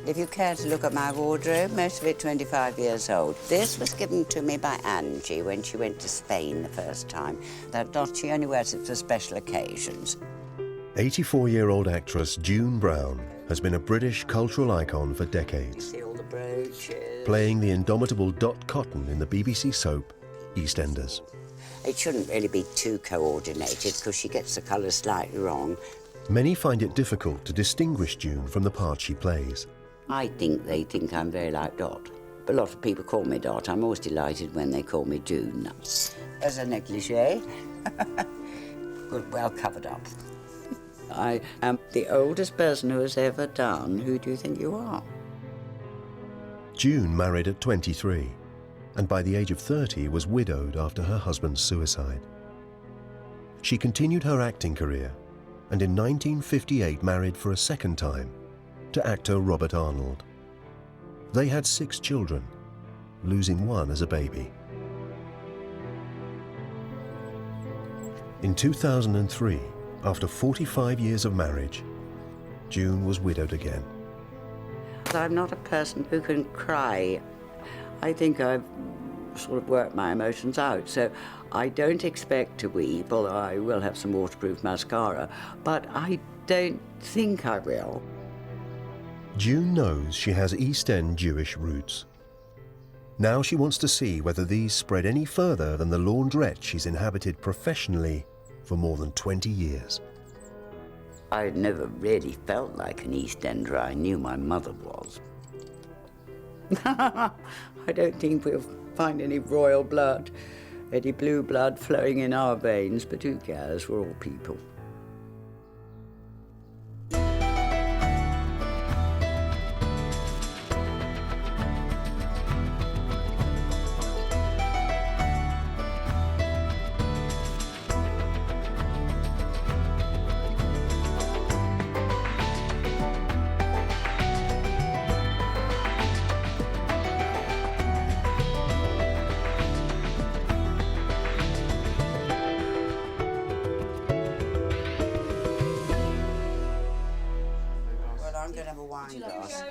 If you care to look at my wardrobe, most of it 25 years old. This was given to me by Angie when she went to Spain the first time. That dot, she only wears it for special occasions. 84-year-old actress June Brown has been a British cultural icon for decades, See all the brooches. playing the indomitable Dot Cotton in the BBC soap EastEnders. It shouldn't really be too coordinated because she gets the colours slightly wrong. Many find it difficult to distinguish June from the part she plays. I think they think I'm very like Dot. But a lot of people call me Dot. I'm always delighted when they call me June. As a negligee, good, well covered up. I am the oldest person who has ever done Who Do You Think You Are? June married at 23, and by the age of 30 was widowed after her husband's suicide. She continued her acting career, and in 1958 married for a second time to actor Robert Arnold. They had 6 children, losing one as a baby. In 2003, after 45 years of marriage, June was widowed again. I'm not a person who can cry. I think I've sort of worked my emotions out, so I don't expect to weep, although I will have some waterproof mascara, but I don't think I will. June knows she has East End Jewish roots. Now she wants to see whether these spread any further than the laundrette she's inhabited professionally for more than 20 years. I never really felt like an East Ender. I knew my mother was. I don't think we'll find any royal blood, any blue blood flowing in our veins, but who cares? We're all people. I'm going to have a wine glass.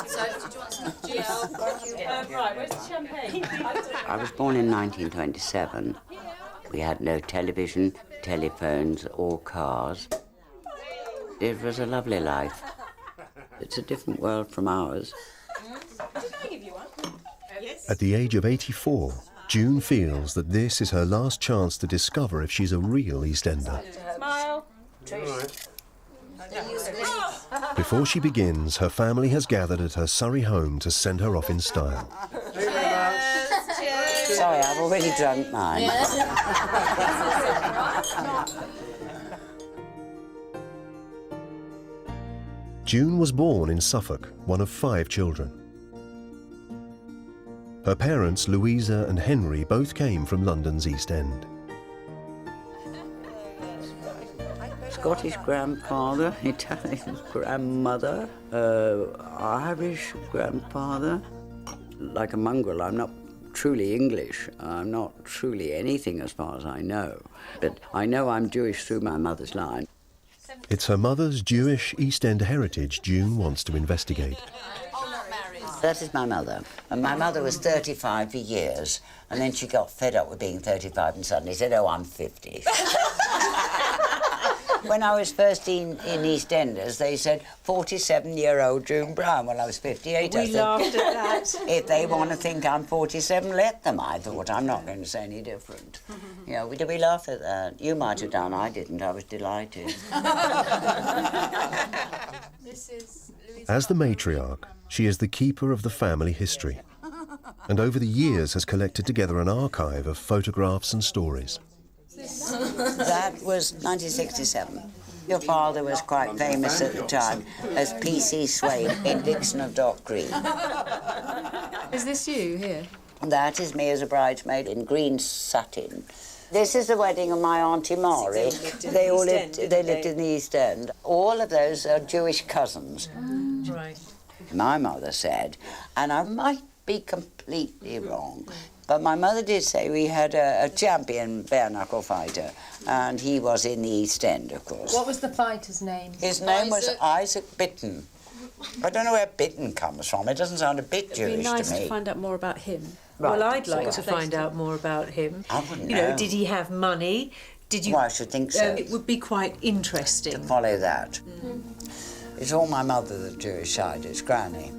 So, did you want some GL? Right, where's the champagne? I was born in 1927. We had no television, telephones or cars. It was a lovely life. It's a different world from ours. At the age of 84, June feels that this is her last chance to discover if she's a real East Ender. Smile. Before she begins, her family has gathered at her Surrey home to send her off in style. Sorry, I've already drunk mine. June was born in Suffolk, one of 5 children. Her parents, Louisa and Henry, both came from London's East End. Scottish grandfather, Italian grandmother, Irish grandfather. Like a mongrel, I'm not truly English. I'm not truly anything as far as I know. But I know I'm Jewish through my mother's line. It's her mother's Jewish East End heritage June wants to investigate. That is my mother. And my mother was 35 for years, and then she got fed up with being 35 and suddenly said, oh, I'm 50. When I was first in EastEnders, they said 47-year-old June Brown. When I was 58, I said, laughed at that. if they want to think I'm 47, let them. I thought, I'm not going to say any different. You know, did we laugh at that? You might have done, I didn't. I was delighted. As the matriarch, she is the keeper of the family history, and over the years has collected together an archive of photographs and stories. That was 1967. Your father was quite famous at the time as P.C. Swain in Vixen of Dock Green. Is this you here? That is me as a bridesmaid in green satin. This is the wedding of my Auntie Maury. They lived in the East End. All of those are Jewish cousins. Right. My mother said, and I might be completely wrong, But my mother did say we had a champion bare-knuckle fighter, and he was in the East End, of course. What was the fighter's name? His name was Isaac Bitton. I don't know where Bitton comes from. It doesn't sound a bit Jewish to me. It'd be nice to find out more about him. Right. Well, I'd like to find out more about him. I wouldn't You know, know. did he have money? Did you? Well, I should think so. It would be quite interesting. Follow that. It's all my mother, the Jewish side, it's Granny.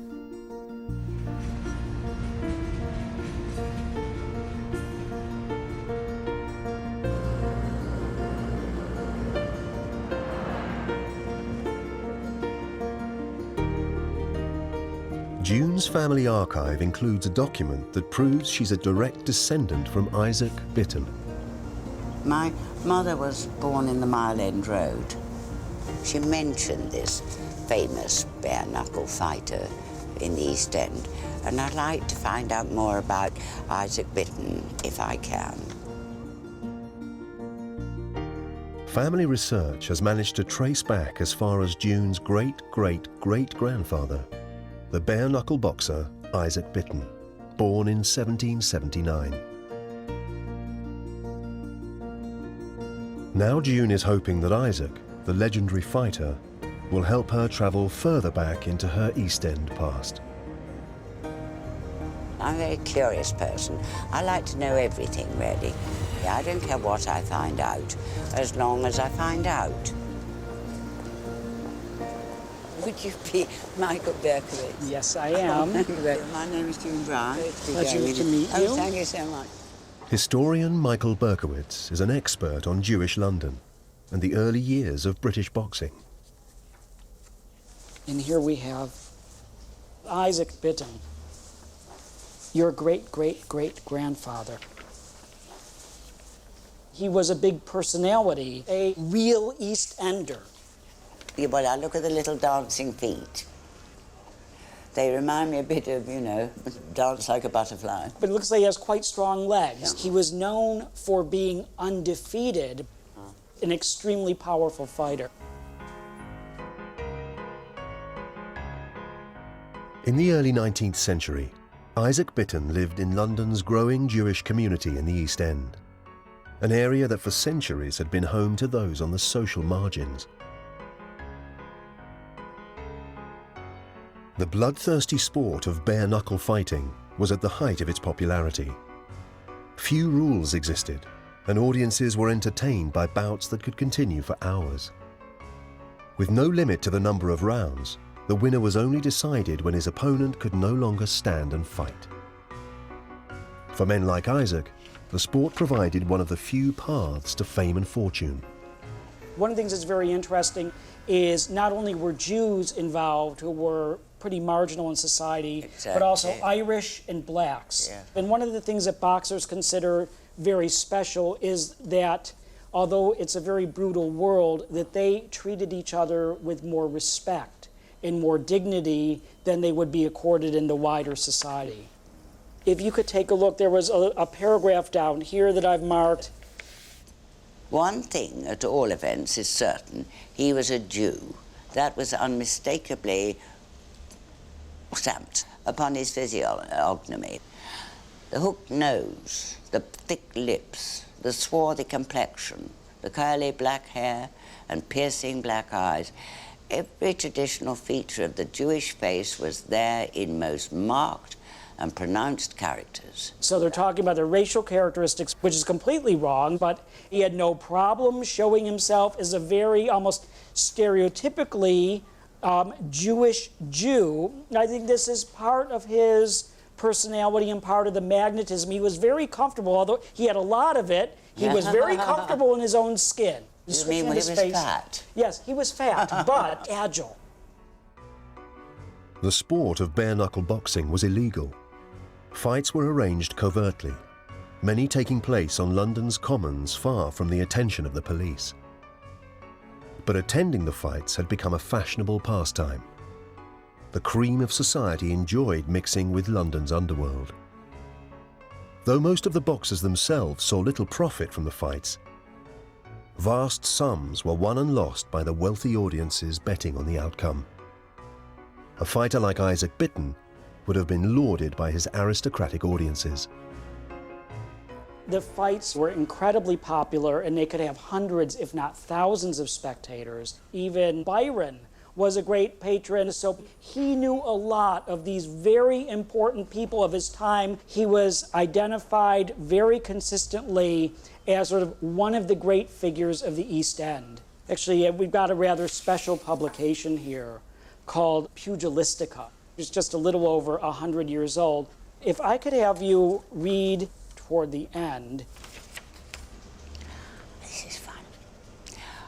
June's family archive includes a document that proves she's a direct descendant from Isaac Bitton. My mother was born in the Mile End Road. She mentioned this famous bare-knuckle fighter in the East End, and I'd like to find out more about Isaac Bitton, if I can. Family research has managed to trace back as far as June's great-great-great-grandfather, the bare-knuckle boxer Isaac Bitton, born in 1779. Now June is hoping that Isaac, the legendary fighter, will help her travel further back into her East End past. I'm a very curious person. I like to know everything, really. I don't care what I find out, as long as I find out. Would you be Michael Berkowitz? Yes, I am. Thank you very much. My name is June Brown. Pleasure to meet you. Oh, thank you so much. Historian Michael Berkowitz is an expert on Jewish London and the early years of British boxing. And here we have Isaac Bitton, your great-great-great-grandfather. He was a big personality, a real East Ender. Yeah, well, I look at the little dancing feet. They remind me a bit of, you know, dance like a butterfly. But it looks like he has quite strong legs. Yeah. He was known for being undefeated, an extremely powerful fighter. In the early 19th century, Isaac Bitton lived in London's growing Jewish community in the East End, an area that for centuries had been home to those on the social margins. The bloodthirsty sport of bare-knuckle fighting was at the height of its popularity. Few rules existed, and audiences were entertained by bouts that could continue for hours. With no limit to the number of rounds, the winner was only decided when his opponent could no longer stand and fight. For men like Isaac, the sport provided one of the few paths to fame and fortune. One of the things that's very interesting is not only were Jews involved, who were pretty marginal in society, but also Irish and blacks. Yeah. And one of the things that boxers consider very special is that although it's a very brutal world, that they treated each other with more respect and more dignity than they would be accorded in the wider society. If you could take a look, there was a paragraph down here that I've marked. One thing, at all events, is certain. He was a Jew. That was unmistakably stamped upon his physiognomy. The hooked nose, the thick lips, the swarthy complexion, the curly black hair and piercing black eyes. Every traditional feature of the Jewish face was there in most marked and pronounced characters. So they're talking about the racial characteristics, which is completely wrong, but he had no problem showing himself as a very almost stereotypically Jewish Jew. I think this is part of his personality and part of the magnetism. He was very comfortable, although he had a lot of it, he was very comfortable in his own skin. You mean when he was fat? Yes, he was fat, but agile. The sport of bare-knuckle boxing was illegal. Fights were arranged covertly, many taking place on London's commons far from the attention of the police. But attending the fights had become a fashionable pastime. The cream of society enjoyed mixing with London's underworld. Though most of the boxers themselves saw little profit from the fights, vast sums were won and lost by the wealthy audiences betting on the outcome. A fighter like Isaac Bitton would have been lauded by his aristocratic audiences. The fights were incredibly popular, and they could have hundreds, if not thousands, of spectators. Even Byron was a great patron, so he knew a lot of these very important people of his time. He was identified very consistently as sort of one of the great figures of the East End. Actually, we've got a rather special publication here called Pugilistica. It's just a little over 100 years old. If I could have you read toward the end. This is fun.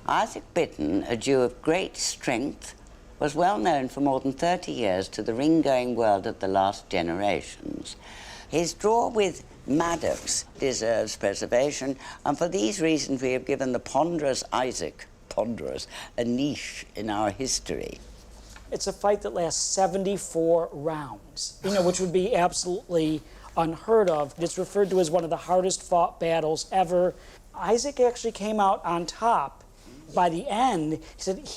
Isaac Bitton, a Jew of great strength, was well known for more than 30 years to the ring-going world of the last generations. His draw with Maddox deserves preservation, and for these reasons we have given the ponderous Isaac, a niche in our history. It's a fight that lasts 74 rounds, which would be absolutely unheard of. It's referred to as one of the hardest fought battles ever. Isaac actually came out on top. By the end, he said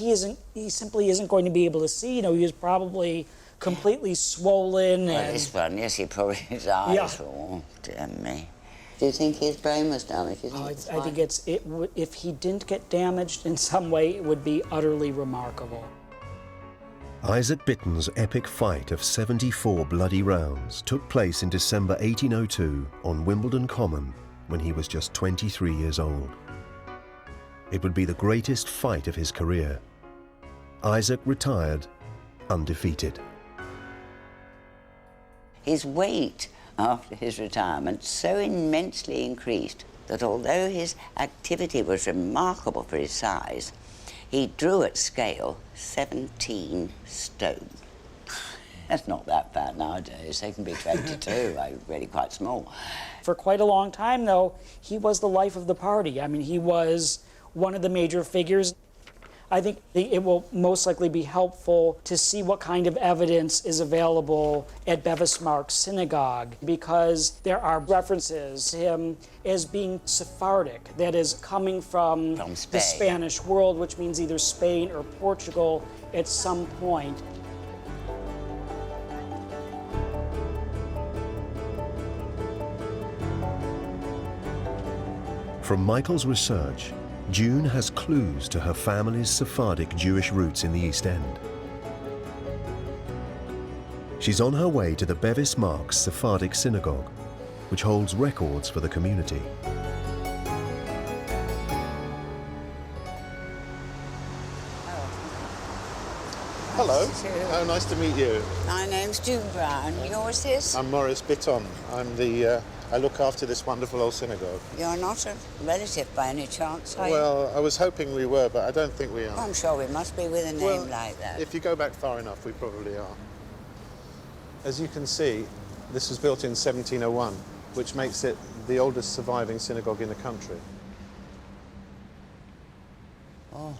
he simply isn't going to be able to see. He was probably completely swollen. Well, this one, yes, he probably, his eyes. Yeah. Oh, dear me. Do you think his brain was damaged? I think if he didn't get damaged in some way, it would be utterly remarkable. Isaac Bitton's epic fight of 74 bloody rounds took place in December 1802 on Wimbledon Common when he was just 23 years old. It would be the greatest fight of his career. Isaac retired undefeated. His weight after his retirement so immensely increased that although his activity was remarkable for his size, he drew at scale 17 stone. That's not that bad nowadays. They can be 22, really quite small. For quite a long time, though, he was the life of the party. I mean, he was one of the major figures. I think it will most likely be helpful to see what kind of evidence is available at Bevis Marks Synagogue, because there are references to him as being Sephardic, that is, coming from the Spanish world, which means either Spain or Portugal at some point. From Michael's research, June has clues to her family's Sephardic Jewish roots in the East End. She's on her way to the Bevis Marks Sephardic Synagogue, which holds records for the community. Hello, how nice to meet you. My name's June Brown. Yours is? I'm Maurice Bitton. I look after this wonderful old synagogue. You're not a relative by any chance, are you? Well, I was hoping we were, but I don't think we are. I'm sure we must be with a name like that. If you go back far enough, we probably are. As you can see, this was built in 1701, which makes it the oldest surviving synagogue in the country. Oh.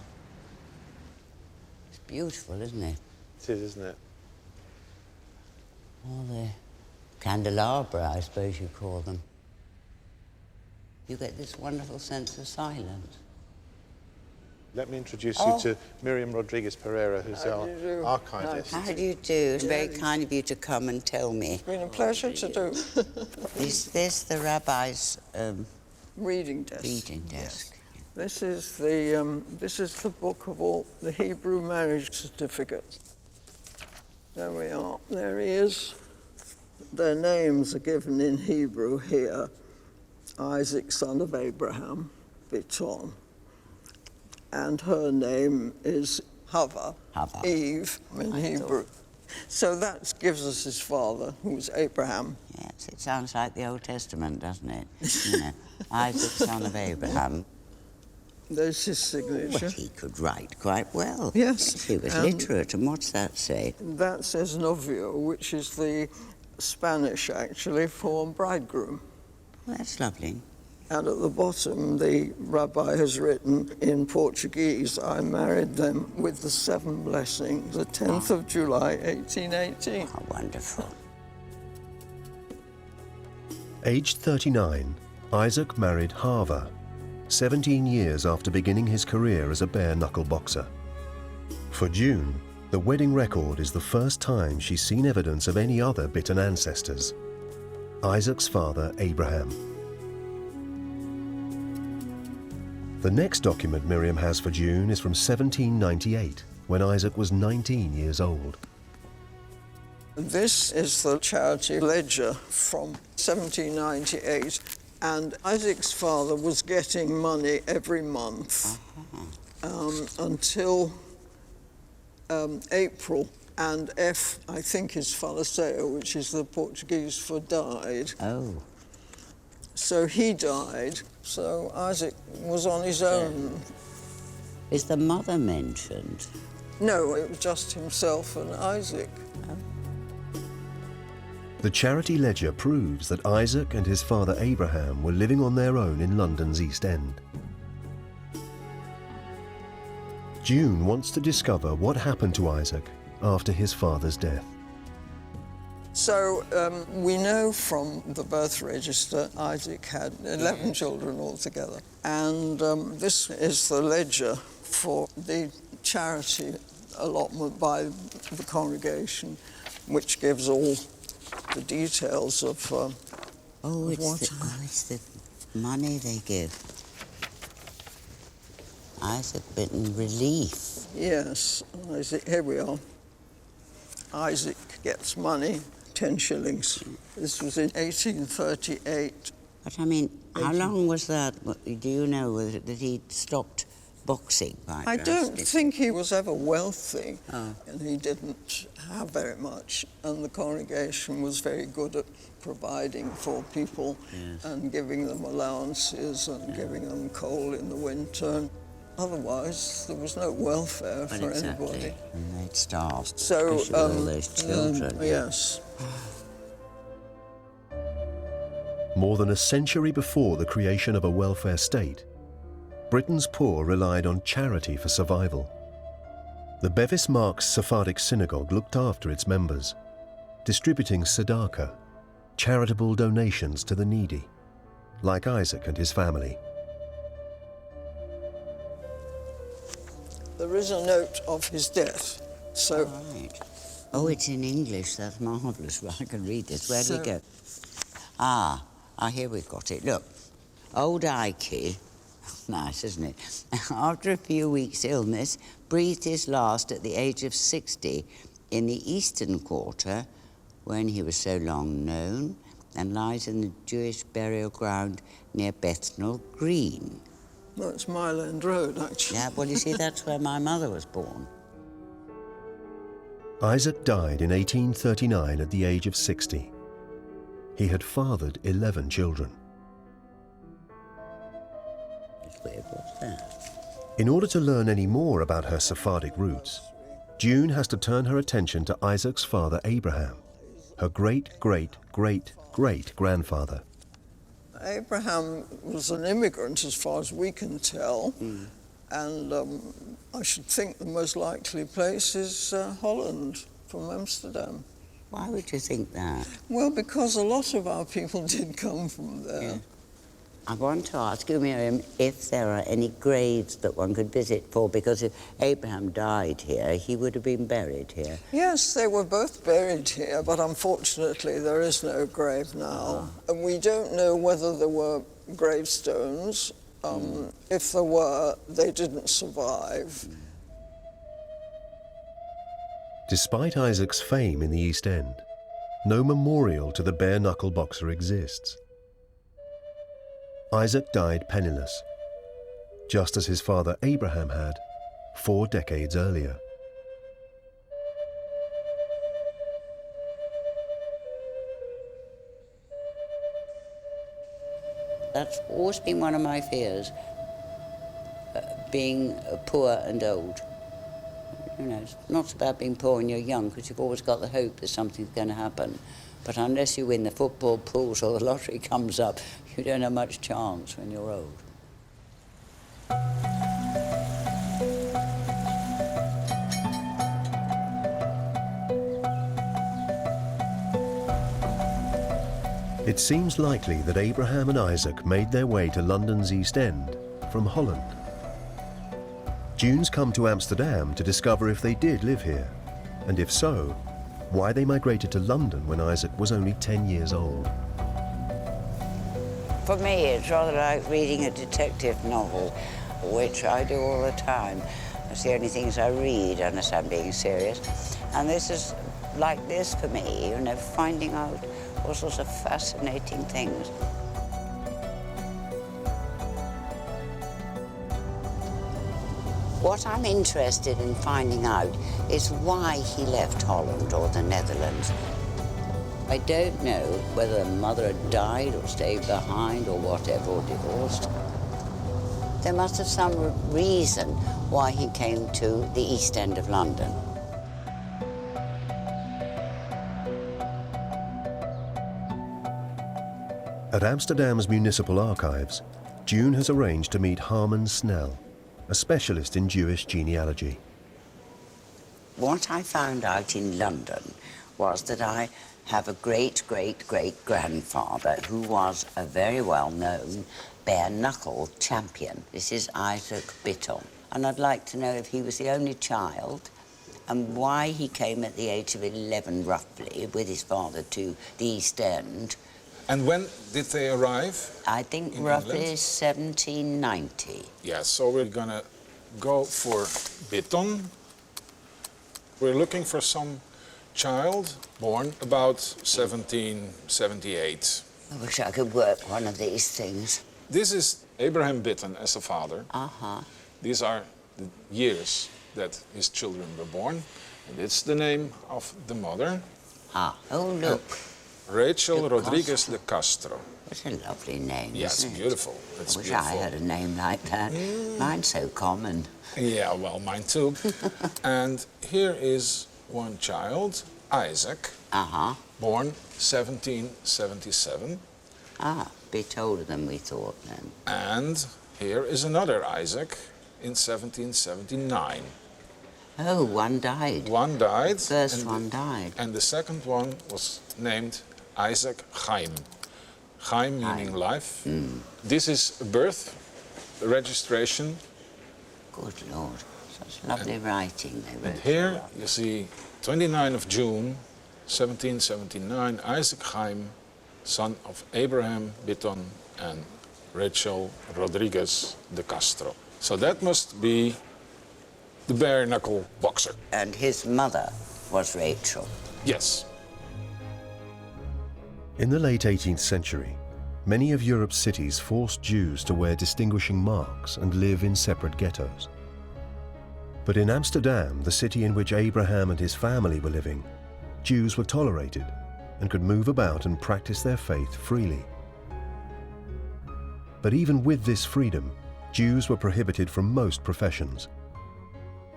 It's beautiful, isn't it? It is, isn't it? All the candelabra, I suppose you call them. You get this wonderful sense of silence. Let me introduce you to Miriam Rodriguez Pereira, who's our archivist. How do you do? It's very kind of you to come and tell me. It's been a pleasure to do. Is this the rabbi's Reading desk. reading desk? This is the book of all the Hebrew marriage certificates. There we are. There he is. Their names are given in Hebrew here. Isaac, son of Abraham, Bitton. And her name is Hava, Eve in Hebrew. So that gives us his father, who was Abraham. Yes, it sounds like the Old Testament, doesn't it? You know, Isaac, son of Abraham. There's his signature. Well, he could write quite well. Yes. He was literate, and what's that say? That says novio, which is the Spanish, actually, for bridegroom. Well, that's lovely. And at the bottom, the rabbi has written in Portuguese, I married them with the 7 blessings, the 10th of July, 1818. How wonderful. Aged 39, Isaac married Hava, 17 years after beginning his career as a bare-knuckle boxer. For June, the wedding record is the first time she's seen evidence of any other Bitton ancestors. Isaac's father, Abraham. The next document Miriam has for June is from 1798, when Isaac was 19 years old. This is the charity ledger from 1798, and Isaac's father was getting money every month until April, and F, I think, is faleceu, which is the Portuguese for died. Oh. So he died, so Isaac was on his own. Is the mother mentioned? No, it was just himself and Isaac. The charity ledger proves that Isaac and his father Abraham were living on their own in London's East End. June wants to discover what happened to Isaac after his father's death. So we know from the birth register Isaac had 11 children altogether. And this is the ledger for the charity allotment by the congregation, which gives all the details of It's the money they give. Isaac Bitten Relief. Yes, Isaac, here we are. Isaac gets money, 10 shillings. This was in 1838. But I mean, how long was that? Do you know that he stopped boxing? I don't think he was ever wealthy, Oh. and he didn't have very much, and the congregation was very good at providing for people and giving them allowances and giving them coal in the winter. Otherwise, there was no welfare for anybody. And they'd starve, So, especially all those children. Yes. More than a century before the creation of a welfare state, Britain's poor relied on charity for survival. The Bevis Marks Sephardic Synagogue looked after its members, distributing tzedakah, charitable donations to the needy, like Isaac and his family. There is a note of his death. So, Right. Oh, it's in English. That's marvellous. Well, I can read this. Where did it go? Here we've got it. Look, old Ikey, nice, isn't it? After a few weeks' illness, breathed his last at the age of 60 in the Eastern Quarter, when he was so long known, and lies in the Jewish burial ground near Bethnal Green. well, it's Mile End Road, actually. Yeah, well, you see, that's where my mother was born. Isaac died in 1839 at the age of 60. He had fathered 11 children. It's weird, what's that? In order to learn any more about her Sephardic roots, June has to turn her attention to Isaac's father Abraham, her great-great-great-great-grandfather. Abraham was an immigrant, as far as we can tell, and I should think the most likely place is Holland, from Amsterdam. Why would you think that? Well, because a lot of our people did come from there. Yeah. I want to ask you, Miriam, if there are any graves that one could visit for, because if Abraham died here, he would have been buried here. Yes, they were both buried here, but unfortunately there is no grave now. And we don't know whether there were gravestones. If there were, they didn't survive. Despite Isaac's fame in the East End, no memorial to the bare-knuckle boxer exists. Isaac died penniless, just as his father Abraham had 4 decades earlier. That's always been one of my fears, being poor and old. You know, it's not about being poor when you're young, because you've always got the hope that something's going to happen. But unless you win the football pools or the lottery comes up, you don't have much chance when you're old. It seems likely that Abraham and Isaac made their way to London's East End from Holland. June's come to Amsterdam to discover if they did live here, and if so, why they migrated to London when Isaac was only 10 years old. For me, it's rather like reading a detective novel. which I do all the time. That's the only things I read, unless I'm being serious. And this is like this for me, you know, finding out all sorts of fascinating things. What I'm interested in finding out is why he left Holland or the Netherlands. I don't know whether the mother had died or stayed behind or whatever, or divorced. There must have some reason why he came to the East End of London. At Amsterdam's Municipal Archives, June has arranged to meet Harman Snell, a specialist in Jewish genealogy. What I found out in London was that I have a great-great-great-grandfather who was a very well-known bare-knuckle champion. This is Isaac Bitton. And I'd like to know if he was the only child and why he came at the age of 11, roughly, with his father to the East End. And when did they arrive? I think in roughly England? 1790. Yes, so we're gonna go for Bitton. We're looking for some child born about 1778. I wish I could work one of these things. This is Abraham Bitton as the father. Uh-huh. These are the years that his children were born. And it's the name of the mother. Ah, oh, look. Rachel De Rodriguez Castro. de Castro. What a lovely name, Yes, isn't it? beautiful. It's I wish beautiful. I had a name like that. Mine's so common. Yeah, well, mine too. And here is one child, Isaac, Uh-huh. born 1777. Ah, a bit older than we thought then. And here is another Isaac in 1779. Oh, one died. One died. First and one died. And the second one was named Isaac Chaim. Chaim meaning life. This is a birth registration. Good Lord. Such lovely writing they And wrote. here you see 29 of June, 1779, Isaac Chaim, son of Abraham Bitton and Rachel Rodriguez de Castro. So that must be the bare-knuckle boxer. And his mother was Rachel. Yes. In the late 18th century, many of Europe's cities forced Jews to wear distinguishing marks and live in separate ghettos. But in Amsterdam, the city in which Abraham and his family were living, Jews were tolerated and could move about and practice their faith freely. But even with this freedom, Jews were prohibited from most professions.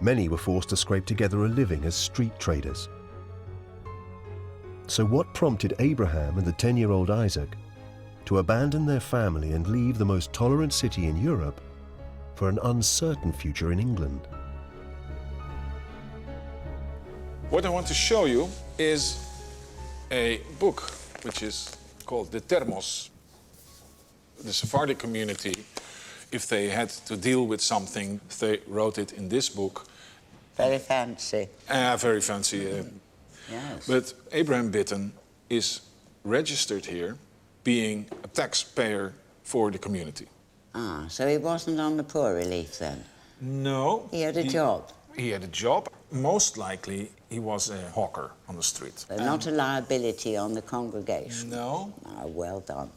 Many were forced to scrape together a living as street traders. So what prompted Abraham and the 10-year-old Isaac to abandon their family and leave the most tolerant city in Europe for an uncertain future in England? What I want to show you is a book which is called the Thermos. The Sephardic community, if they had to deal with something, they wrote it in this book. Very fancy. Very fancy. Yes. But Abraham Bitton is registered here, being a taxpayer for the community. Ah, so he wasn't on the poor relief then? No. He had a job? He had a job. Most likely, he was a hawker on the street. So not a liability on the congregation? No, Ah, well done.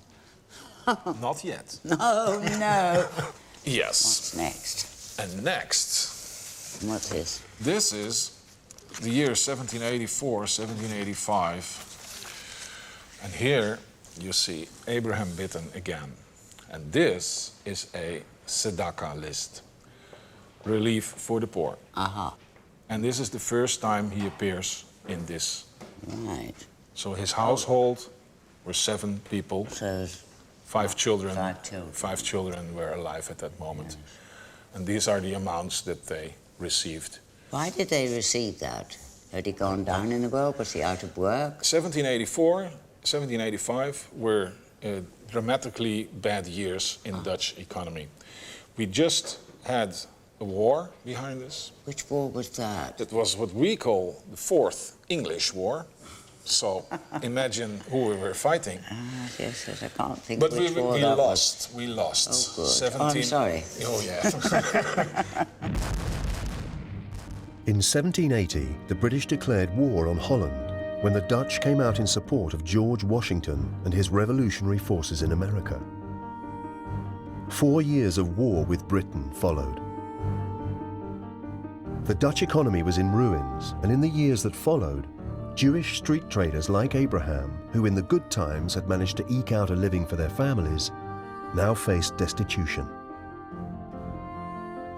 not yet. No, no. Yes. What's next? And next, What's this? this is the year 1784, 1785. And here you see Abraham Bitton again. And this is a tzedakah list, relief for the poor. Aha. And this is the first time he appears in this. Right. So his household were 7 people, So 5 children. 5 children. 5 children were alive at that moment. And these are the amounts that they received. why did they receive that? Had he gone down in the world? Was he out of work? 1784, 1785 were dramatically bad years in Dutch economy. We just had a war behind us. Which war was that? That was what we call the Fourth English War. So imagine who we were fighting. Yes, I can't think But which we war that was. lost. We lost. Oh, good. 17. Oh, I'm sorry. Oh, yeah. In 1780, the British declared war on Holland when the Dutch came out in support of George Washington and his revolutionary forces in America. 4 years of war with Britain followed. The Dutch economy was in ruins, and in the years that followed, Jewish street traders like Abraham, who in the good times had managed to eke out a living for their families, now faced destitution.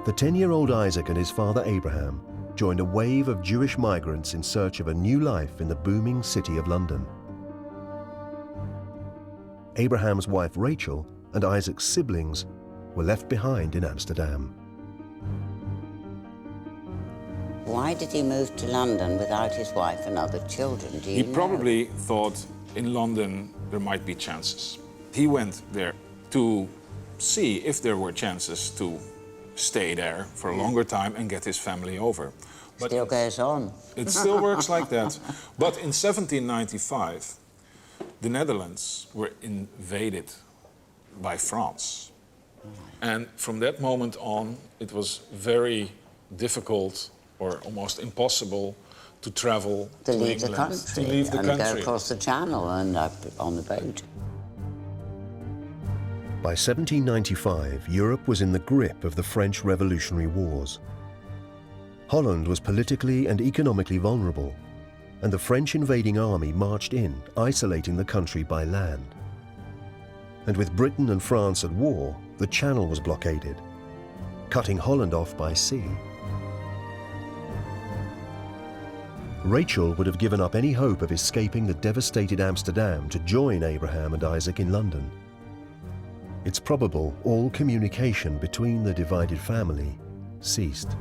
The 10-year-old Isaac and his father Abraham joined a wave of Jewish migrants in search of a new life in the booming city of London. Abraham's wife Rachel and Isaac's siblings were left behind in Amsterdam. Why did he move to London without his wife and other children? Do you He know? probably thought in London there might be chances. He went there to see if there were chances to stay there for a longer time and get his family over. But Still goes on. it still works like that. But in 1795, the Netherlands were invaded by France. And from that moment on, it was very difficult or almost impossible to travel To to leave the England, country to leave the and country. go across the channel and up on the boat. By 1795, Europe was in the grip of the French Revolutionary Wars. Holland was politically and economically vulnerable, and the French invading army marched in, isolating the country by land. And with Britain and France at war, the Channel was blockaded, cutting Holland off by sea. Rachel would have given up any hope of escaping the devastated Amsterdam to join Abraham and Isaac in London. It's probable all communication between the divided family ceased.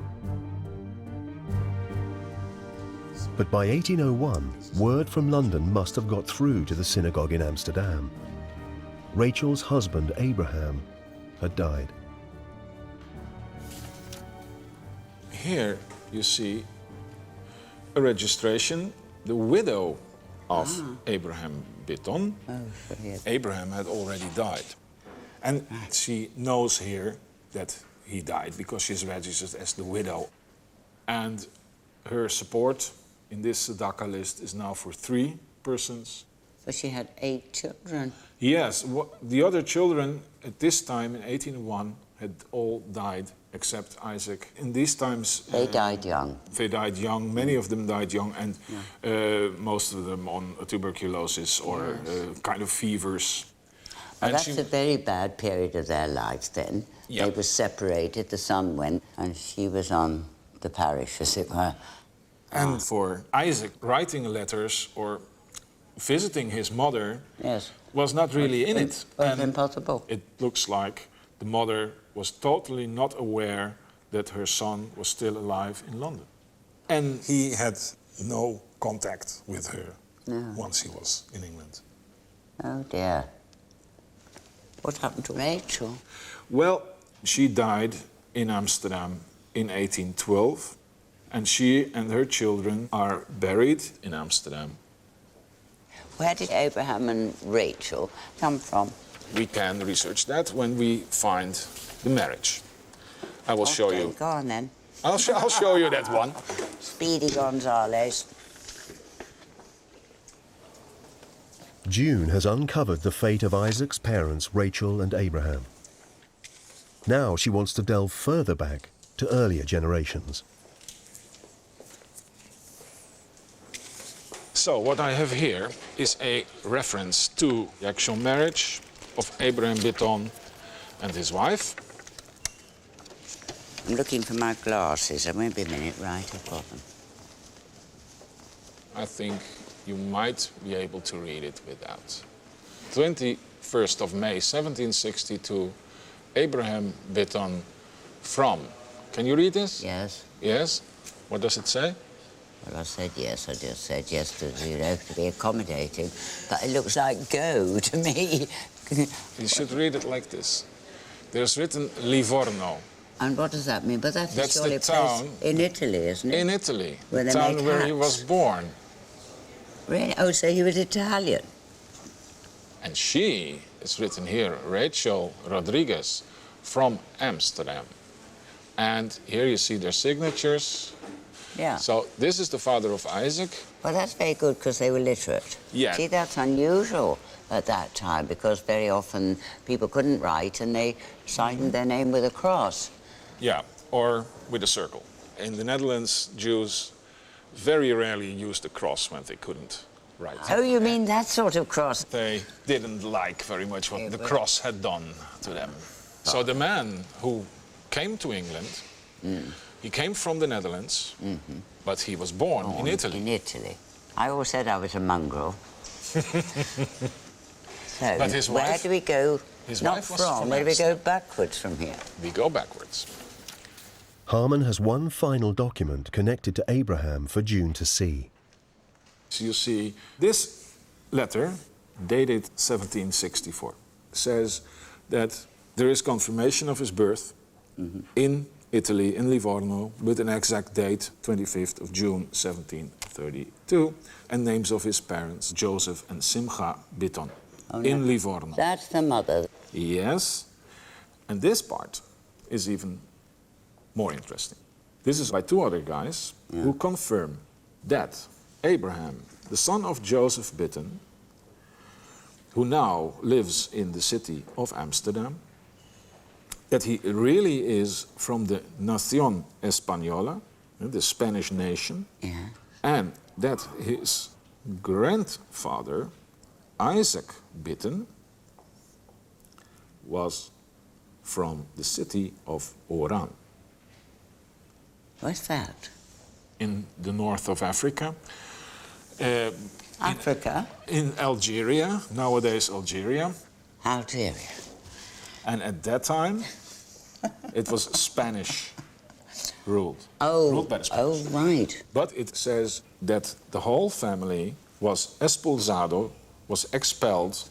But by 1801, word from London must have got through to the synagogue in Amsterdam. Rachel's husband, Abraham, had died. Here you see a registration. The widow of Abraham Bitton. Oh, yes. Abraham had already died. And she knows here that he died because she's registered as the widow. And her support in this tzedakah list is now for 3 persons. But she had 8 children. Yes, the other children at this time in 1801 had all died except Isaac. In these times... They died young. They died young. Many of them died young, and most of them on tuberculosis or kind of fevers. Well, And that's she- a very bad period of their lives then. Yeah. They were separated, the son went, and she was on the parish, as it were. And for Isaac, writing letters or visiting his mother Yes. was not really in it. Was And impossible. it looks like the mother was totally not aware that her son was still alive in London. And he had no contact with her once he was in England. Oh, dear. What happened to Rachel? Well, she died in Amsterdam in 1812, and she and her children are buried in Amsterdam. Where did Abraham and Rachel come from? We can research that when we find the marriage. I will show Okay, you. Go on then. I'll show you that one. Speedy Gonzales. June has uncovered the fate of Isaac's parents, Rachel and Abraham. Now she wants to delve further back to earlier generations. So what I have here is a reference to the actual marriage of Abraham Bitton and his wife. I'm looking for my glasses. I won't be a minute, right? I've got them. I think you might be able to read it without. 21st of May, 1762, Abraham Bitton from. Can you read this? Yes. Yes? What does it say? Well, I said yes. I just said yes to be accommodating. But it looks like go to me. You should read it like this. There's written Livorno. And what does that mean? But that's That's surely the a place town in Italy, isn't it? in Italy, Where the they town make where he hats. was born. Really? Oh, so he was Italian. And she is written here, Rachel Rodriguez, from Amsterdam. And here you see their signatures. Yeah. So this is the father of Isaac. Well, that's very good because they were literate. Yeah. See, that's unusual at that time because very often people couldn't write and they signed their name with a cross. Yeah, or with a circle. In the Netherlands, Jews very rarely used the cross when they couldn't write. Oh, you mean that sort of cross? They didn't like very much what the cross had done to them. So the man who came to England, he came from the Netherlands, but he was born in Italy. In Italy. I always said I was a mongrel. So, But his where wife- do we go? his Not wife was from, from where do we go Amsterdam. backwards from here? We go backwards. Harman has one final document connected to Abraham for June to see. So you see, this letter, dated 1764, says that there is confirmation of his birth in Italy, in Livorno, with an exact date, 25th of June, 1732, and names of his parents, Joseph and Simcha Bitton, in Livorno. That's the mother. Yes, and this part is even more interesting. This is by two other guys who confirm that Abraham, the son of Joseph Bitton, who now lives in the city of Amsterdam, that he really is from the Nación Española, the Spanish nation, and that his grandfather, Isaac Bitton, was from the city of Oran. What's that? In the north of Africa. Africa? In Algeria, nowadays Algeria. Algeria. And at that time, it was Spanish ruled. Oh, Ruled by the Spanish. right. But it says that the whole family was expulsado, was expelled,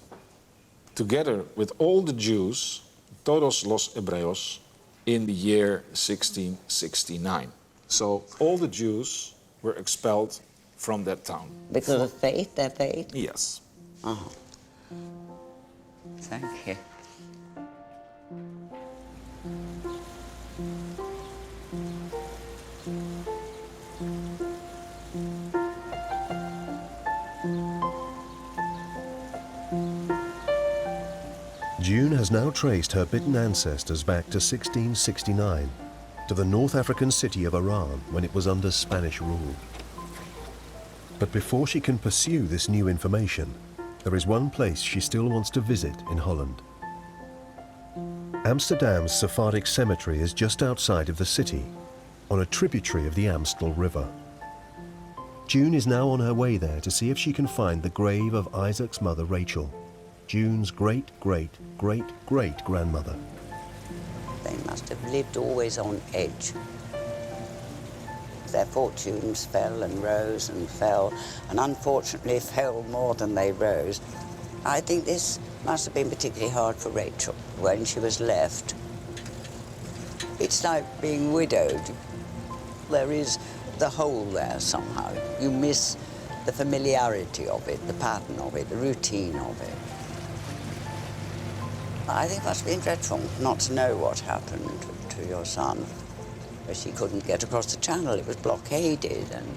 together with all the Jews, todos los hebreos, in the year 1669. So all the Jews were expelled from that town. Because of faith, their faith? Yes. Oh. Thank you. June has now traced her Bitton ancestors back to 1669, to the North African city of Oran when it was under Spanish rule. But before she can pursue this new information, there is one place she still wants to visit in Holland. Amsterdam's Sephardic cemetery is just outside of the city, on a tributary of the Amstel River. June is now on her way there to see if she can find the grave of Isaac's mother Rachel, June's great-great-great-great-grandmother. They must have lived always on edge. Their fortunes fell and rose and fell, and unfortunately fell more than they rose. I think this must have been particularly hard for Rachel when she was left. It's like being widowed. There is the hole there somehow. You miss the familiarity of it, the pattern of it, the routine of it. I think it must have been dreadful not to know what happened to your son. She couldn't get across the channel, it was blockaded, and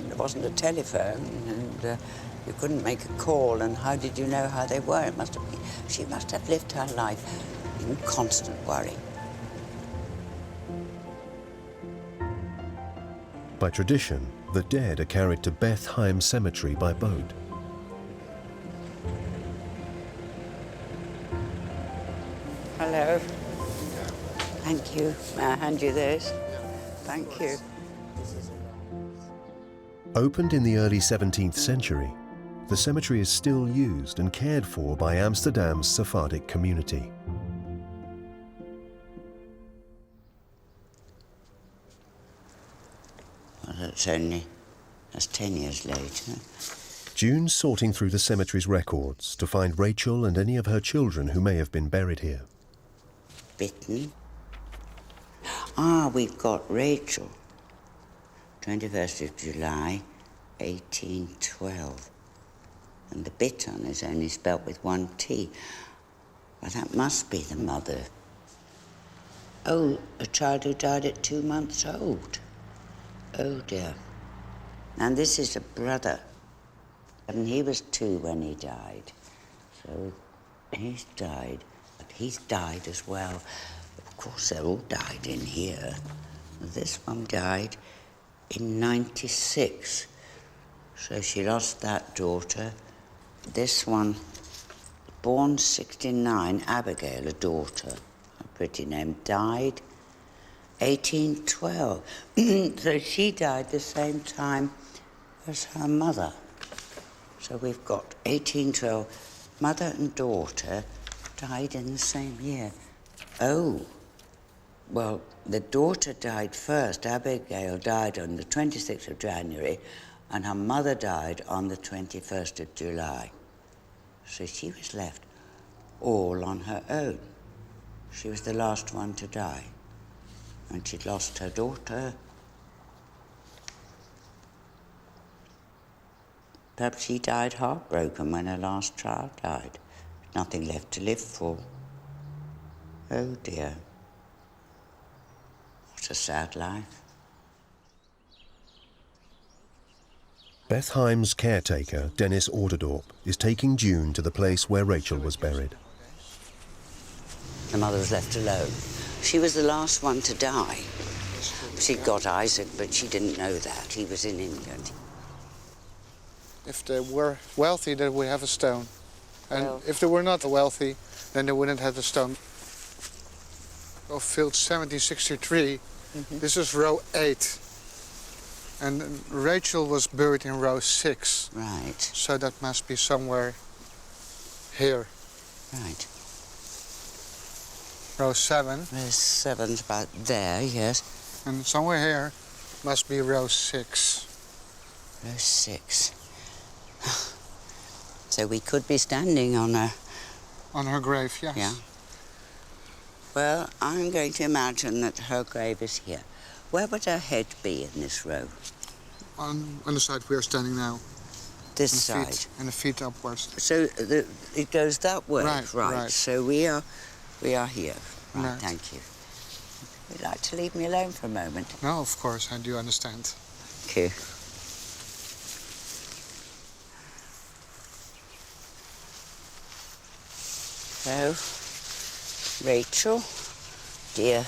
there wasn't a telephone, and you couldn't make a call, and how did you know how they were? It must have been, she must have lived her life in constant worry. By tradition, the dead are carried to Beth Haim Cemetery by boat. Hello. Thank you. May I hand you this? Thank you. Opened in the early 17th century, the cemetery is still used and cared for by Amsterdam's Sephardic community. Well, that's 10 years later. June's sorting through the cemetery's records to find Rachel and any of her children who may have been buried here. Bitton. Ah, we've got Rachel. 21st of July, 1812. And the Bitton is only spelt with one T. Well, that must be the mother. Oh, a child who died at 2 months old. Oh, dear. And this is a brother. And he was 2 when he died. So he's died. But he's died as well. Of course, they all died in here. This one died in 96. So she lost that daughter. This one, born 69, Abigail, a daughter, a pretty name, died 1812. So she died the same time as her mother. So we've got 1812. Mother and daughter died in the same year. Oh, well, the daughter died first. Abigail died on the 26th of January, and her mother died on the 21st of July. So she was left all on her own. She was the last one to die. And she'd lost her daughter. Perhaps she died heartbroken when her last child died. Nothing left to live for. Oh dear. What a sad life. Beth Heim's caretaker, Dennis Orderdorp, is taking June to the place where Rachel was buried. The mother was left alone. She was the last one to die. She'd got Isaac, but she didn't know that. He was in England. If they were wealthy, they would have a stone. And if they were not wealthy, then they wouldn't have the stone. Of field 1763, this is row 8. And Rachel was buried in row 6. Right. So that must be somewhere here. Right. Row 7. Row 7's about there, yes. And somewhere here must be row 6. Row 6. So we could be standing on her... On her grave, yes. Yeah. Well, I'm going to imagine that her grave is here. Where would her head be in this row? On the side we are standing now. This side? And the feet upwards. So it goes that way? Right. So we are here. Right, Right. thank you. Would you like to leave me alone for a moment? No, of course, I do understand. Thank you. So, Rachel, dear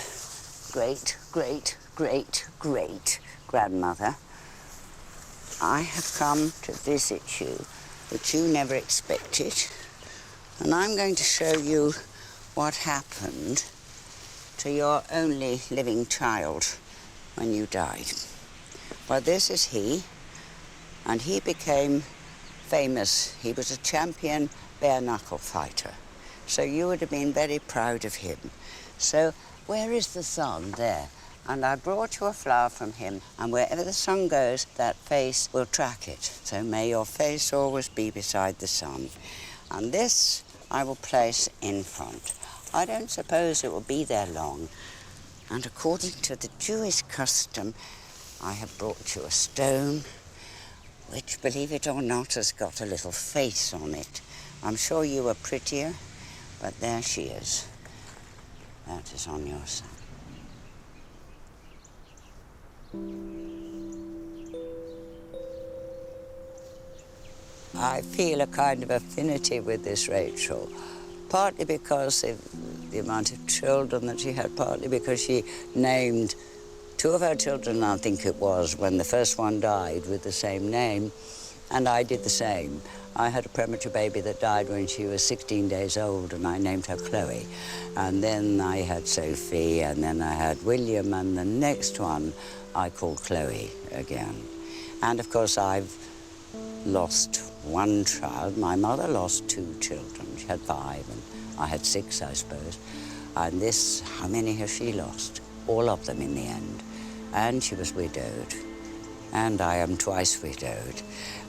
great-great-great-great-grandmother, I have come to visit you, which you never expected, and I'm going to show you what happened to your only living child when you died. Well, this is he, and he became famous. He was a champion bare-knuckle fighter. So you would have been very proud of him. So where is the sun? There. And I brought you a flower from him, and wherever the sun goes, that face will track it. So may your face always be beside the sun. And this I will place in front. I don't suppose it will be there long. And according to the Jewish custom, I have brought you a stone, which, believe it or not, has got a little face on it. I'm sure you were prettier. But there she is. That is on your side. I feel a kind of affinity with this Rachel, partly because of the amount of children that she had, partly because she named 2 of her children, I think it was, when the first one died with the same name, and I did the same. I had a premature baby that died when she was 16 days old, and I named her Chloe. And then I had Sophie, and then I had William, and the next one I called Chloe again. And of course, I've lost 1 child. My mother lost 2 children. She had 5, and I had 6, I suppose. And this, how many has she lost? All of them in the end. And she was widowed. And I am twice widowed.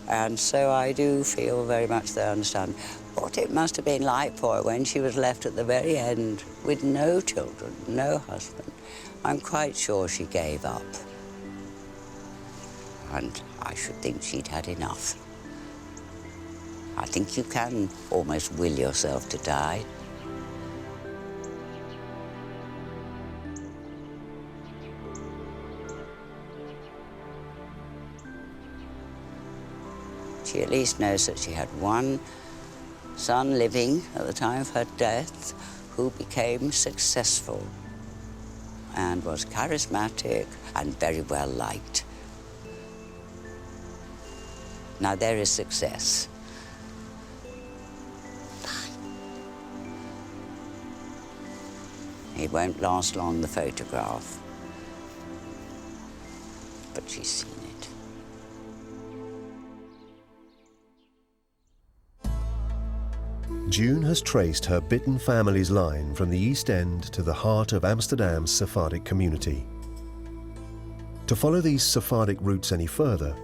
And so I do feel very much that I understand what it must have been like for her when she was left at the very end with no children, no husband. I'm quite sure she gave up. And I should think she'd had enough. I think you can almost will yourself to die. She at least knows that she had one son living at the time of her death who became successful and was charismatic and very well liked. Now there is success. It won't last long, the photograph, but she's seen it. June has traced her Bitten family's line from the East End to the heart of Amsterdam's Sephardic community. To follow these Sephardic roots any further,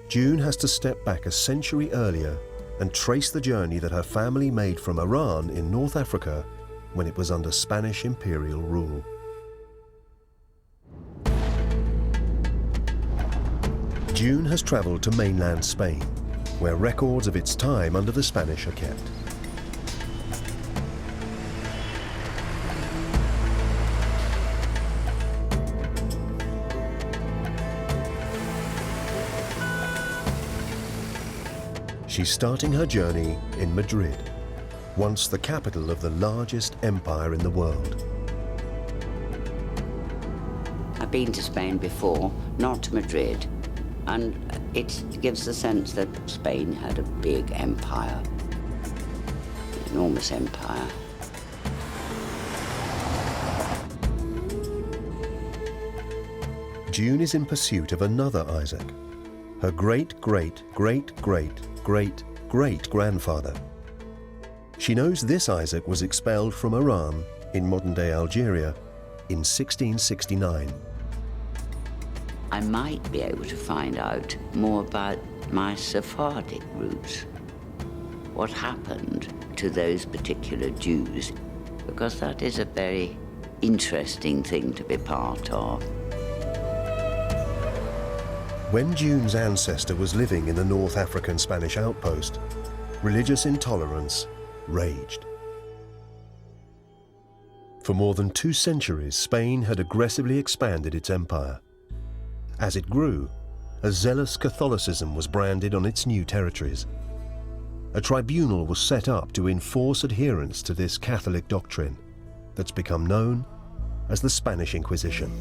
June has to step back a century earlier and trace the journey that her family made from Iran in North Africa when it was under Spanish imperial rule. June has travelled to mainland Spain, where records of its time under the Spanish are kept. She's starting her journey in Madrid, once the capital of the largest empire in the world. I've been to Spain before, not to Madrid, and it gives the sense that Spain had a big empire, an enormous empire. June is in pursuit of another Isaac, her great-great-great-great-great-grandfather. She knows this Isaac was expelled from Iran, in modern-day Algeria, in 1669. I might be able to find out more about my Sephardic roots. What happened to those particular Jews, because that is a very interesting thing to be part of. When June's ancestor was living in the North African Spanish outpost, religious intolerance raged. For more than 2 centuries, Spain had aggressively expanded its empire. As it grew, a zealous Catholicism was branded on its new territories. A tribunal was set up to enforce adherence to this Catholic doctrine that's become known as the Spanish Inquisition.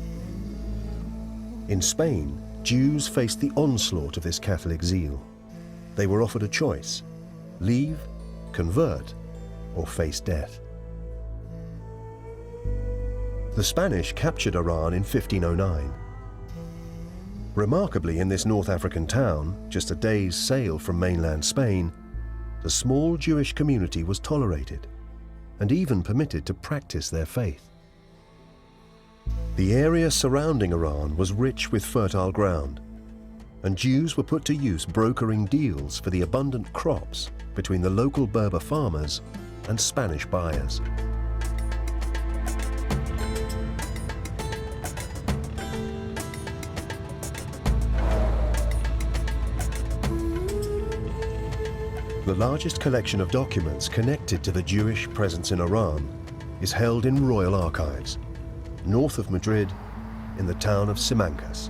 In Spain, Jews faced the onslaught of this Catholic zeal. They were offered a choice: leave, convert, or face death. The Spanish captured Iran in 1509. Remarkably, in this North African town, just a day's sail from mainland Spain, the small Jewish community was tolerated and even permitted to practice their faith. The area surrounding Iran was rich with fertile ground, and Jews were put to use brokering deals for the abundant crops between the local Berber farmers and Spanish buyers. The largest collection of documents connected to the Jewish presence in Iran is held in royal archives, north of Madrid, in the town of Simancas.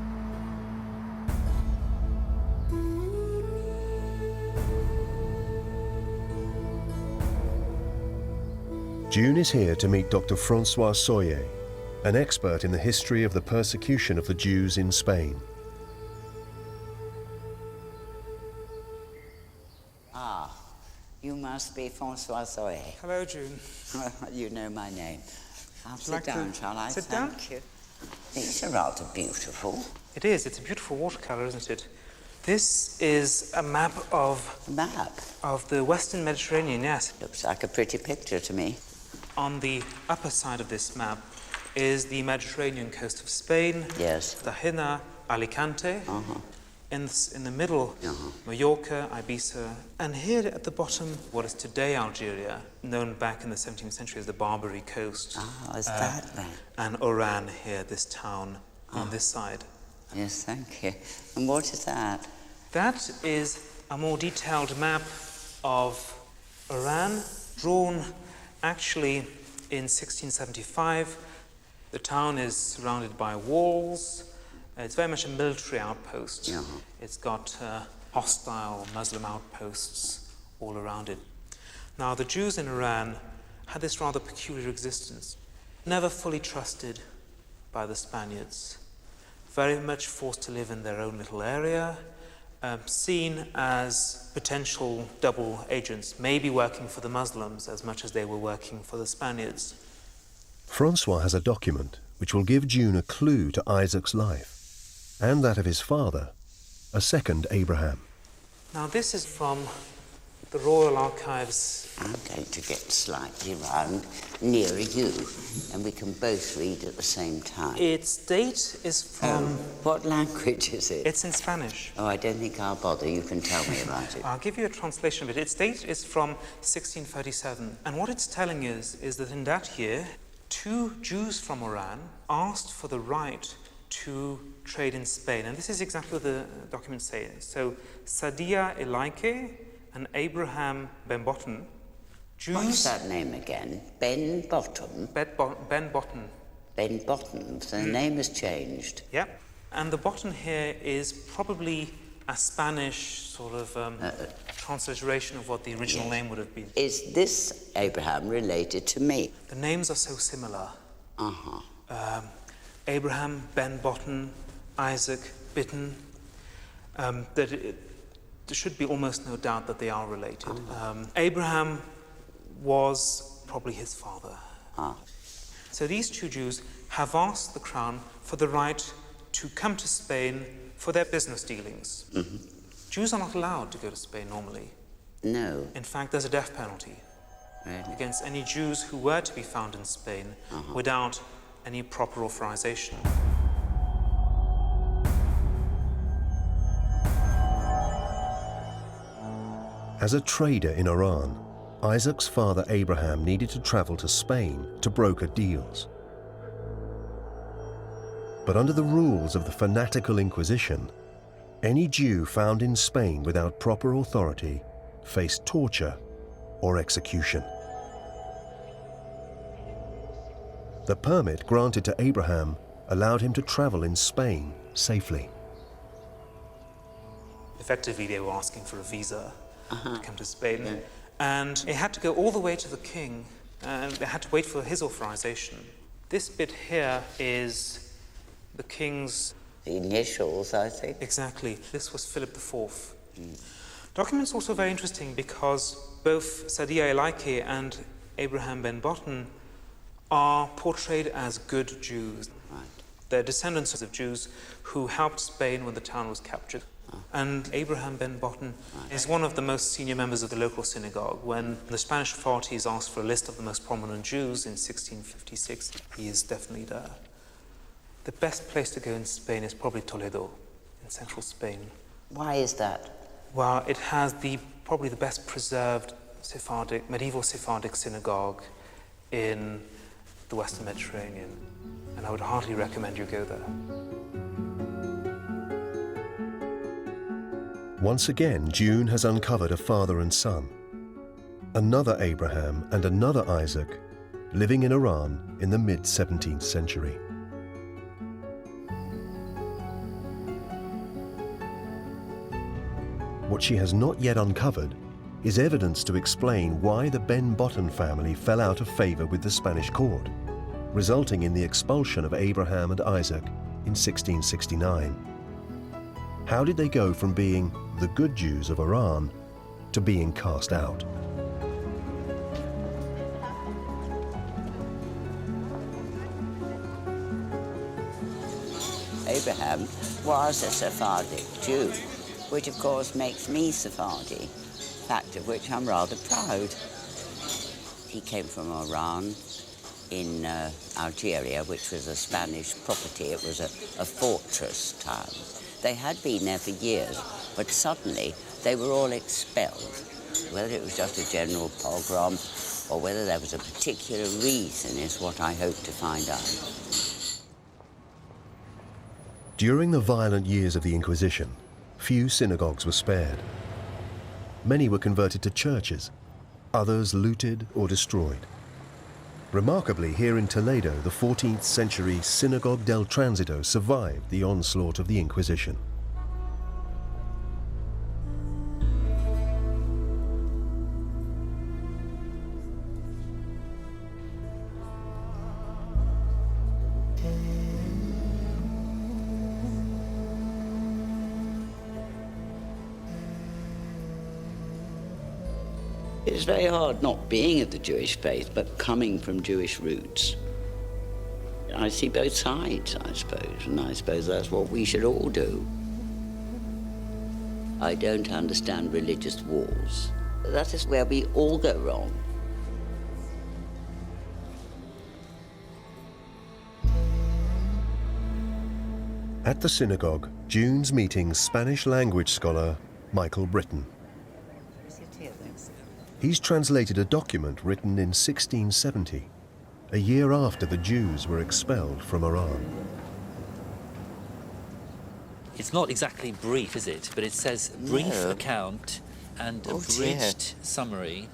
June is here to meet Dr. François Soyer, an expert in the history of the persecution of the Jews in Spain. You must be François Soyer. Hello, June. You know my name. I'll sit like down, to shall I? sit Thank down? you. These are rather beautiful. It is. It's a beautiful watercolour, isn't it? This is a map of... Map? Of the Western Mediterranean, yes. Looks like a pretty picture to me. On the upper side of this map is the Mediterranean coast of Spain. Yes. Tahina, Alicante. In the middle, Mallorca, Ibiza, and here at the bottom, what is today Algeria, known back in the 17th century as the Barbary Coast. Is that right? And Oran here, this town on this side. Yes, thank you. And what is that? That is a more detailed map of Oran, drawn actually in 1675. The town is surrounded by walls. It's very much a military outpost. Yeah. It's got hostile Muslim outposts all around it. Now, the Jews in Iran had this rather peculiar existence. Never fully trusted by the Spaniards. Very much forced to live in their own little area. Seen as potential double agents, maybe working for the Muslims as much as they were working for the Spaniards. Francois has a document which will give June a clue to Isaac's life, and that of his father, a second Abraham. Now, this is from the Royal Archives. I'm going to get slightly round nearer you, and we can both read at the same time. Its date is from... What language is it? It's in Spanish. Oh, I don't think I'll bother. You can tell me about it. I'll give you a translation of it. Its date is from 1637. And what it's telling is that in that year, 2 Jews from Iran asked for the right to trade in Spain. And this is exactly what the document says. So, Sadia Elaike and Abraham Ben Botten, Jews... What's that name again? Ben Bottom? Ben Botten. Ben Bottom. So the name has changed. Yeah. And the Botten here is probably a Spanish sort of transliteration of what the original name would have been. Is this Abraham related to me? The names are so similar. Uh-huh. Abraham, Ben Botten, Isaac, Bitten, that there should be almost no doubt that they are related. Abraham was probably his father. So these 2 Jews have asked the crown for the right to come to Spain for their business dealings. Mm-hmm. Jews are not allowed to go to Spain normally. No. In fact, there's a death penalty against any Jews who were to be found in Spain without any proper authorization. As a trader in Iran, Isaac's father Abraham needed to travel to Spain to broker deals. But under the rules of the fanatical Inquisition, any Jew found in Spain without proper authority faced torture or execution. The permit granted to Abraham allowed him to travel in Spain safely. Effectively, they were asking for a visa to come to Spain. And it had to go all the way to the king, and they had to wait for his authorization. This bit here is the king's... The initials, I think. Exactly. This was Philip IV. Document's also very interesting because both Sadia Elaike and Abraham Ben Botten are portrayed as good Jews. Right. They're descendants of Jews who helped Spain when the town was captured. And Abraham Ben Botten is one of the most senior members of the local synagogue. When the Spanish authorities asked for a list of the most prominent Jews in 1656, he is definitely there. The best place to go in Spain is probably Toledo, in central Spain. Why is that? Well, it has probably the best preserved medieval Sephardic synagogue in the Western Mediterranean, and I would heartily recommend you go there. Once again, June has uncovered a father and son, another Abraham and another Isaac, living in Iran in the mid-17th century. What she has not yet uncovered is evidence to explain why the Ben Botten family fell out of favor with the Spanish court, resulting in the expulsion of Abraham and Isaac in 1669. How did they go from being the good Jews of Iran to being cast out? Abraham was a Sephardic Jew, which of course makes me Sephardi, fact of which I'm rather proud. He came from Iran in Algeria, which was a Spanish property. It was a fortress town. They had been there for years, but suddenly they were all expelled. Whether it was just a general pogrom or whether there was a particular reason is what I hope to find out. During the violent years of the Inquisition, few synagogues were spared. Many were converted to churches, others looted or destroyed. Remarkably, here in Toledo, the 14th century Synagogue del Tránsito survived the onslaught of the Inquisition. It's very hard not being of the Jewish faith, but coming from Jewish roots. I see both sides, I suppose, and I suppose that's what we should all do. I don't understand religious wars. That is where we all go wrong. At the synagogue, June's meeting Spanish language scholar Michael Britton. He's translated a document written in 1670, a year after the Jews were expelled from Iran. It's not exactly brief, is it? But it says brief account and abridged summary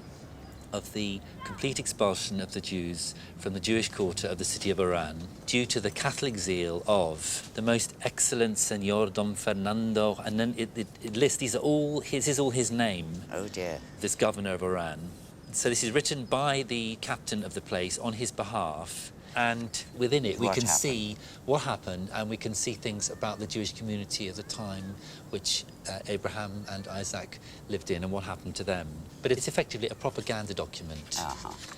of the complete expulsion of the Jews from the Jewish quarter of the city of Oran due to the Catholic zeal of the most excellent Señor Don Fernando, and then it lists, this is all his name. Oh dear. This governor of Oran. So this is written by the captain of the place on his behalf, and within it we can see what happened, and we can see things about the Jewish community at the time which Abraham and Isaac lived in and what happened to them. But it's effectively a propaganda document,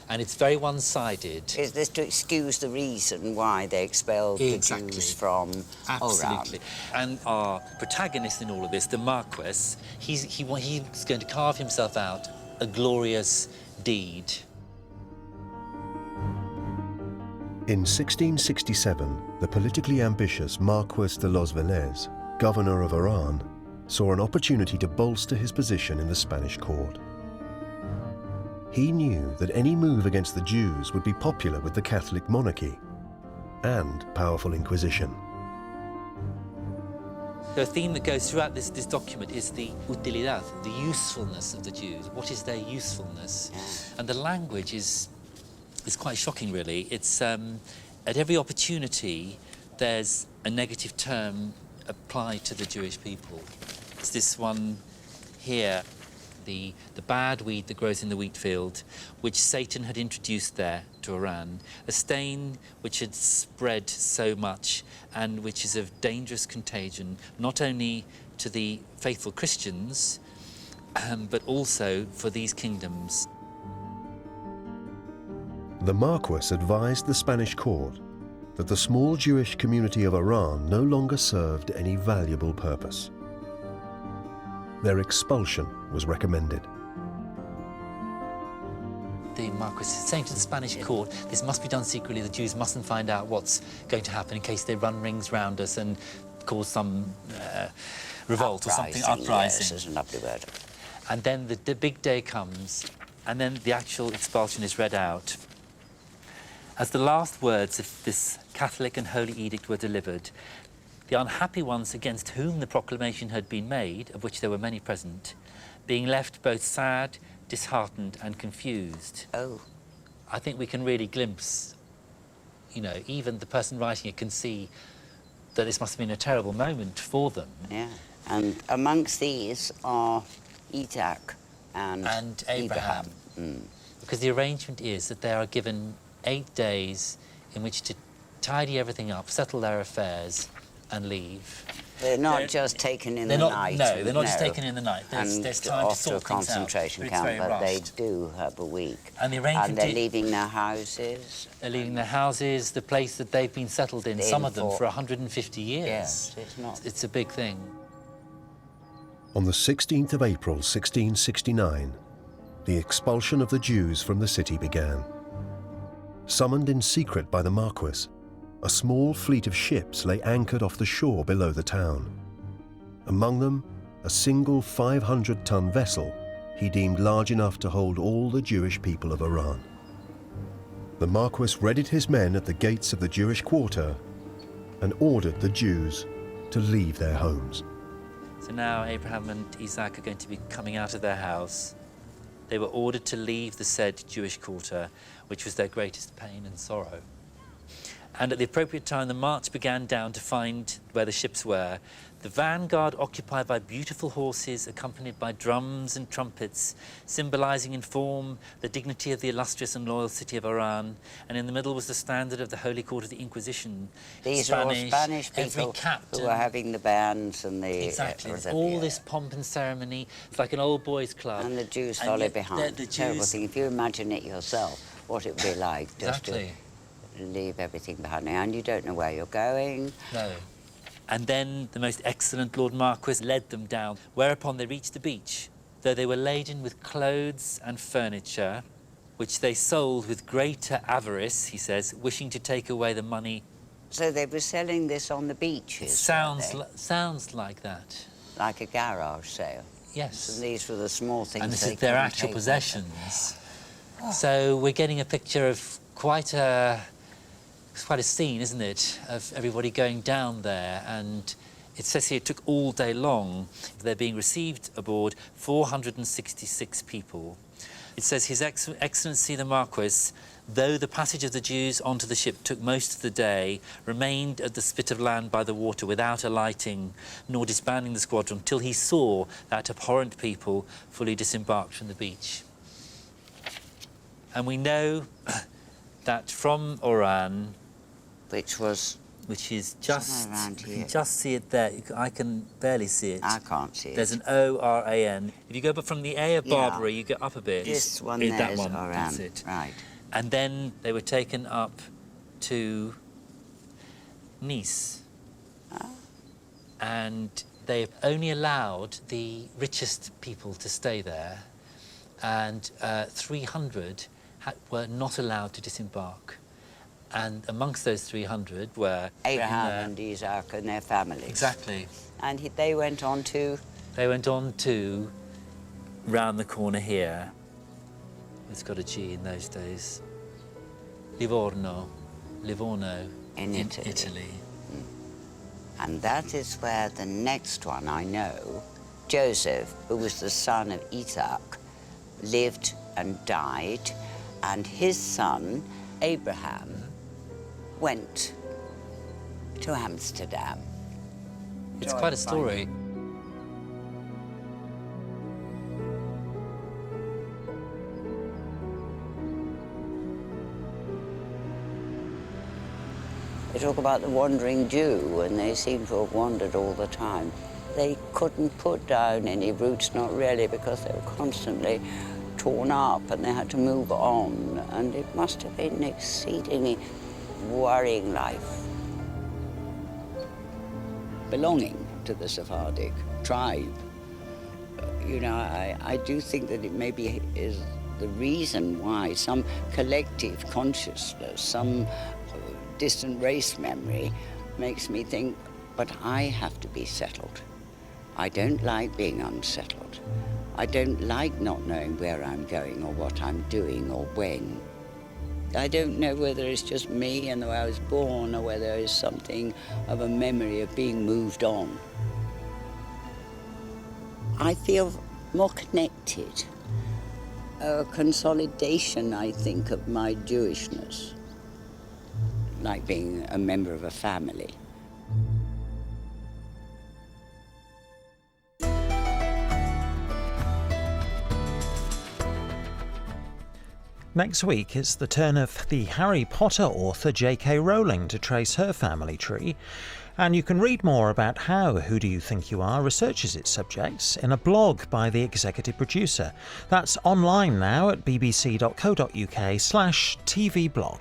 and it's very one-sided. Is this to excuse the reason why they expelled the Jews from Absolutely. Oran? And our protagonist in all of this, the Marquess, he's going to carve himself out a glorious deed. In 1667, the politically ambitious Marquess de los Vélez, governor of Oran, saw an opportunity to bolster his position in the Spanish court. He knew that any move against the Jews would be popular with the Catholic monarchy and powerful Inquisition. The theme that goes throughout this document is the utilidad, the usefulness of the Jews. What is their usefulness? And the language is quite shocking, really. It's at every opportunity there's a negative term applied to the Jewish people. It's this one here, the bad weed that grows in the wheat field, which Satan had introduced there to Oran, a stain which had spread so much and which is of dangerous contagion, not only to the faithful Christians, but also for these kingdoms. The Marquess advised the Spanish court that the small Jewish community of Oran no longer served any valuable purpose. Their expulsion was recommended. The Marquess is saying to the Spanish court, this must be done secretly, the Jews mustn't find out what's going to happen in case they run rings round us and cause some revolt or something, uprising. Yes, is a lovely word. And then the big day comes, and then the actual expulsion is read out. As the last words of this Catholic and holy edict were delivered, the unhappy ones against whom the proclamation had been made, of which there were many present, being left both sad, disheartened and confused. I think we can really glimpse, you know, even the person writing it can see that this must have been a terrible moment for them. Yeah, and amongst these are Isaac and Abraham. Because the arrangement is that they are given 8 days in which to tidy everything up, settle their affairs and leave. They're not just taken in the night. No, they're not just taken in the night. There's time to sort things out. Off to a concentration camp, but they do have a week. And the arrangement and they're leaving their houses. They're leaving their houses, the place that they've been settled in, some of them for 150 years. Yes, it's not. It's a big thing. On the 16th of April, 1669, the expulsion of the Jews from the city began. Summoned in secret by the Marquess, a small fleet of ships lay anchored off the shore below the town. Among them, a single 500-ton vessel he deemed large enough to hold all the Jewish people of Oran. The Marquess readied his men at the gates of the Jewish quarter and ordered the Jews to leave their homes. So now Abraham and Isaac are going to be coming out of their house. They were ordered to leave the said Jewish quarter, which was their greatest pain and sorrow. And at the appropriate time, the march began down to find where the ships were. The vanguard occupied by beautiful horses, accompanied by drums and trumpets, symbolizing in form the dignity of the illustrious and loyal city of Oran. And in the middle was the standard of the Holy Court of the Inquisition. These are all Spanish people who are having the bands and the... Exactly. It's all this pomp and ceremony. It's like an old boys' club. And the Jews follow behind. The Terrible Jews... thing. If you imagine it yourself, what it would be like just Exactly. to leave everything behind you, and you don't know where you're going. No. And then the most excellent Lord Marquis led them down, whereupon they reached the beach, though they were laden with clothes and furniture, which they sold with greater avarice, he says, wishing to take away the money. So they were selling this on the beaches? Sounds like that. Like a garage sale? Yes. And these were the small things. And this is their actual possessions. So we're getting a picture of quite a scene, isn't it, of everybody going down there. And it says here it took all day long. They're being received aboard 466 people. It says His Excellency the Marquis, though the passage of the Jews onto the ship took most of the day, remained at the spit of land by the water without alighting, nor disbanding the squadron, till he saw that abhorrent people fully disembarked from the beach. And we know that from Oran, which is just around here. You can just see it there. I can barely see it. I can't see it. There's an O-R-A-N. If you go up from the A of Barbary, you go up a bit. This one is there that is one. Oran. That's it. Right. And then they were taken up to Nice. And they only allowed the richest people to stay there, and 300 were not allowed to disembark. And amongst those 300 were Abraham and Isaac and their families. Exactly. And they went on to? They went on to round the corner here. It's got a G in those days. Livorno. In Italy. And that is where the next one I know, Joseph, who was the son of Isaac, lived and died, and his son, Abraham, went to Amsterdam. It's quite a story. They talk about the wandering Jew, and they seem to have wandered all the time. They couldn't put down any roots, not really, because they were constantly torn up and they had to move on, and it must have been an exceedingly worrying life. Belonging to the Sephardic tribe, you know, I do think that it maybe is the reason why some collective consciousness, some distant race memory makes me think, but I have to be settled. I don't like being unsettled. I don't like not knowing where I'm going or what I'm doing or when. I don't know whether it's just me and the way I was born or whether it's something of a memory of being moved on. I feel more connected, a consolidation, I think, of my Jewishness, like being a member of a family. Next week, it's the turn of the Harry Potter author J.K. Rowling to trace her family tree. And you can read more about how Who Do You Think You Are researches its subjects in a blog by the executive producer. That's online now at bbc.co.uk/tvblog.